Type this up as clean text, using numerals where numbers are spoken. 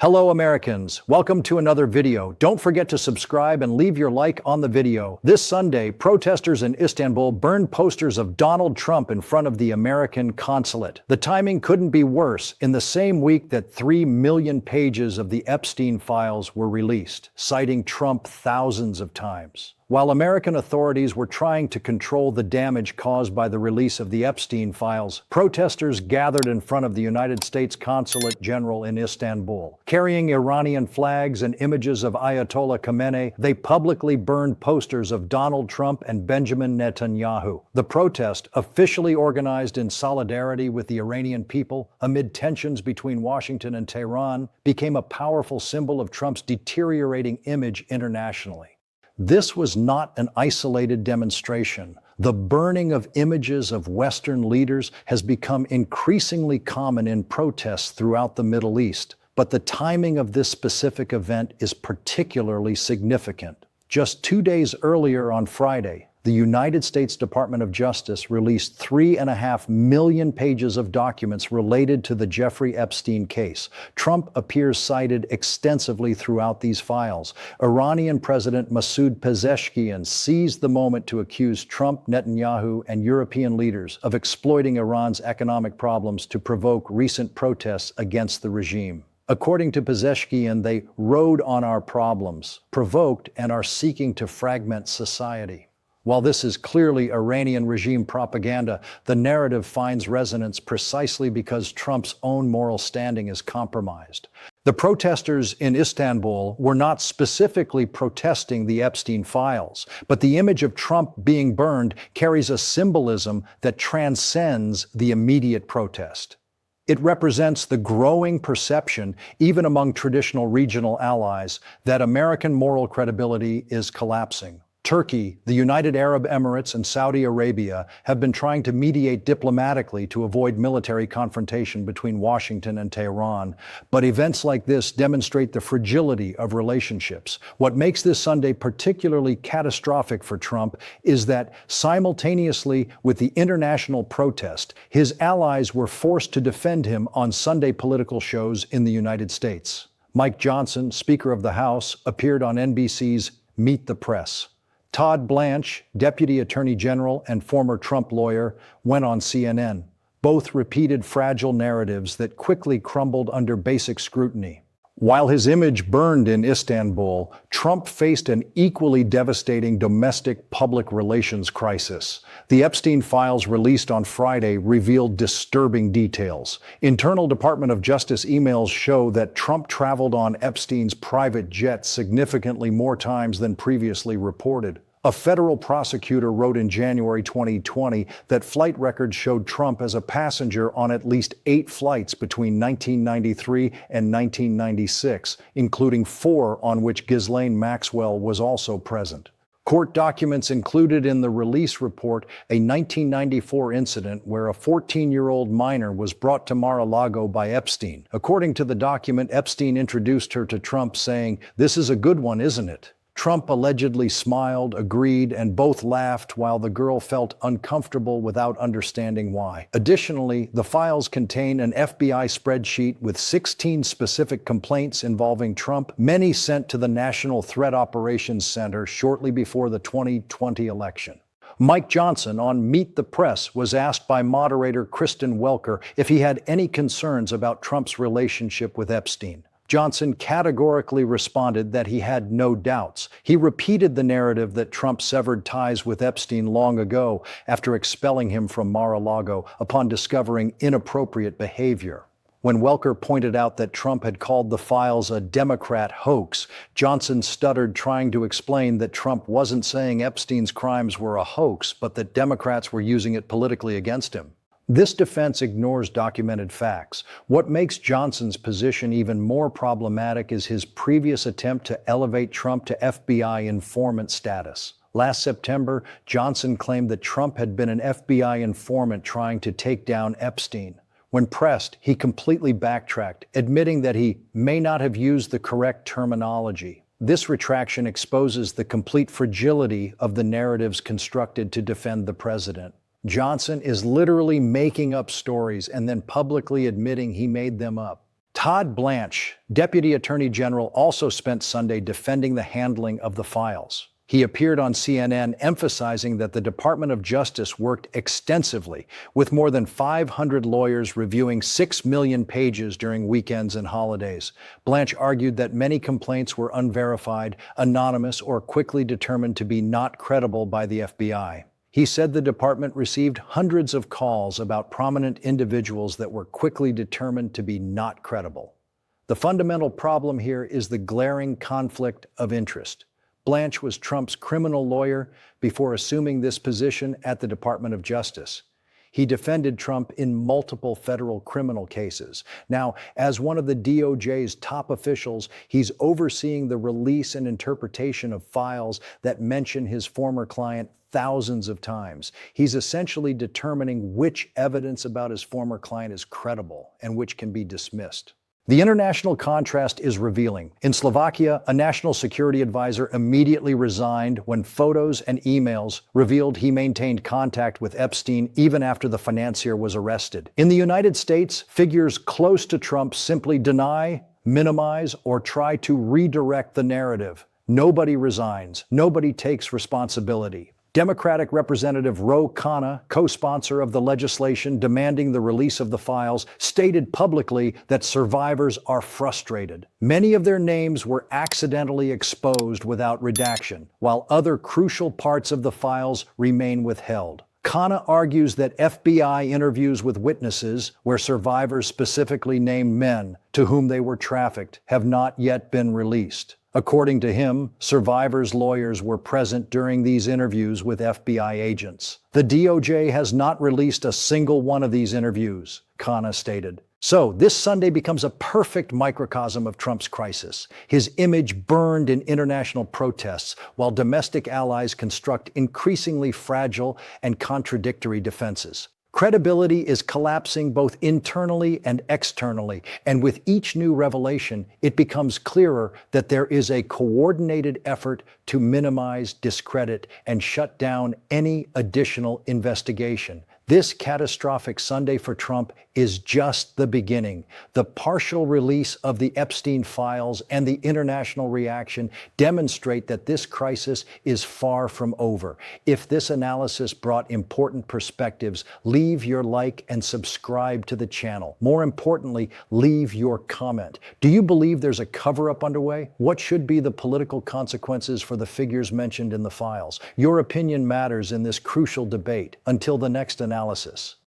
Hello Americans, welcome to another video. Don't forget to subscribe and leave your like on the video. This Sunday, protesters in Istanbul burned posters of Donald Trump in front of the American consulate. The timing couldn't be worse, in the same week that 3 million pages of the Epstein files were released, citing Trump thousands of times. While American authorities were trying to control the damage caused by the release of the Epstein files, protesters gathered in front of the United States Consulate General in Istanbul. Carrying Iranian flags and images of Ayatollah Khamenei, they publicly burned posters of Donald Trump and Benjamin Netanyahu. The protest, officially organized in solidarity with the Iranian people amid tensions between Washington and Tehran, became a powerful symbol of Trump's deteriorating image internationally. This was not an isolated demonstration. The burning of images of Western leaders has become increasingly common in protests throughout the Middle East. But the timing of this specific event is particularly significant. Just 2 days earlier on Friday, the United States Department of Justice released 3.5 million pages of documents related to the Jeffrey Epstein case. Trump appears cited extensively throughout these files. Iranian President Masoud Pezeshkian seized the moment to accuse Trump, Netanyahu, and European leaders of exploiting Iran's economic problems to provoke recent protests against the regime. According to Pezeshkian, they rode on our problems, provoked, and are seeking to fragment society. While this is clearly Iranian regime propaganda, the narrative finds resonance precisely because Trump's own moral standing is compromised. The protesters in Istanbul were not specifically protesting the Epstein files, but the image of Trump being burned carries a symbolism that transcends the immediate protest. It represents the growing perception, even among traditional regional allies, that American moral credibility is collapsing. Turkey, the United Arab Emirates, and Saudi Arabia have been trying to mediate diplomatically to avoid military confrontation between Washington and Tehran. But events like this demonstrate the fragility of relationships. What makes this Sunday particularly catastrophic for Trump is that simultaneously with the international protest, his allies were forced to defend him on Sunday political shows in the United States. Mike Johnson, Speaker of the House, appeared on NBC's Meet the Press. Todd Blanche, Deputy Attorney General and former Trump lawyer, went on CNN. Both repeated fragile narratives that quickly crumbled under basic scrutiny. While his image burned in Istanbul, Trump faced an equally devastating domestic public relations crisis. The Epstein files released on Friday revealed disturbing details. Internal Department of Justice emails show that Trump traveled on Epstein's private jet significantly more times than previously reported. A federal prosecutor wrote in January 2020 that flight records showed Trump as a passenger on at least 8 flights between 1993 and 1996, including 4 on which Ghislaine Maxwell was also present. Court documents included in the release report a 1994 incident where a 14-year-old minor was brought to Mar-a-Lago by Epstein. According to the document, Epstein introduced her to Trump saying, "This is a good one, isn't it?" Trump allegedly smiled, agreed, and both laughed while the girl felt uncomfortable without understanding why. Additionally, the files contain an FBI spreadsheet with 16 specific complaints involving Trump, many sent to the National Threat Operations Center shortly before the 2020 election. Mike Johnson on Meet the Press was asked by moderator Kristen Welker if he had any concerns about Trump's relationship with Epstein. Johnson categorically responded that he had no doubts. He repeated the narrative that Trump severed ties with Epstein long ago after expelling him from Mar-a-Lago upon discovering inappropriate behavior. When Welker pointed out that Trump had called the files a Democrat hoax, Johnson stuttered, trying to explain that Trump wasn't saying Epstein's crimes were a hoax, but that Democrats were using it politically against him. This defense ignores documented facts. What makes Johnson's position even more problematic is his previous attempt to elevate Trump to FBI informant status. Last September, Johnson claimed that Trump had been an FBI informant trying to take down Epstein. When pressed, he completely backtracked, admitting that he may not have used the correct terminology. This retraction exposes the complete fragility of the narratives constructed to defend the president. Johnson is literally making up stories and then publicly admitting he made them up. Todd Blanche, Deputy Attorney General, also spent Sunday defending the handling of the files. He appeared on CNN emphasizing that the Department of Justice worked extensively, with more than 500 lawyers reviewing 6 million pages during weekends and holidays. Blanche argued that many complaints were unverified, anonymous, or quickly determined to be not credible by the FBI. He said the department received hundreds of calls about prominent individuals that were quickly determined to be not credible. The fundamental problem here is the glaring conflict of interest. Blanche was Trump's criminal lawyer before assuming this position at the Department of Justice. He defended Trump in multiple federal criminal cases. Now, as one of the DOJ's top officials, he's overseeing the release and interpretation of files that mention his former client thousands of times. He's essentially determining which evidence about his former client is credible and which can be dismissed. The international contrast is revealing. In Slovakia, a national security advisor immediately resigned when photos and emails revealed he maintained contact with Epstein even after the financier was arrested. In the United States, figures close to Trump simply deny, minimize, or try to redirect the narrative. Nobody resigns. Nobody takes responsibility. Democratic Representative Ro Khanna, co-sponsor of the legislation demanding the release of the files, stated publicly that survivors are frustrated. Many of their names were accidentally exposed without redaction, while other crucial parts of the files remain withheld. Khanna argues that FBI interviews with witnesses, where survivors specifically named men to whom they were trafficked, have not yet been released. According to him, survivors' lawyers were present during these interviews with FBI agents. The DOJ has not released a single one of these interviews, Khanna stated. So, this Sunday becomes a perfect microcosm of Trump's crisis. His image burned in international protests, while domestic allies construct increasingly fragile and contradictory defenses. Credibility is collapsing both internally and externally, and with each new revelation, it becomes clearer that there is a coordinated effort to minimize, discredit, and shut down any additional investigation. This catastrophic Sunday for Trump is just the beginning. The partial release of the Epstein files and the international reaction demonstrate that this crisis is far from over. If this analysis brought important perspectives, leave your like and subscribe to the channel. More importantly, leave your comment. Do you believe there's a cover-up underway? What should be the political consequences for the figures mentioned in the files? Your opinion matters in this crucial debate. Until the next analysis.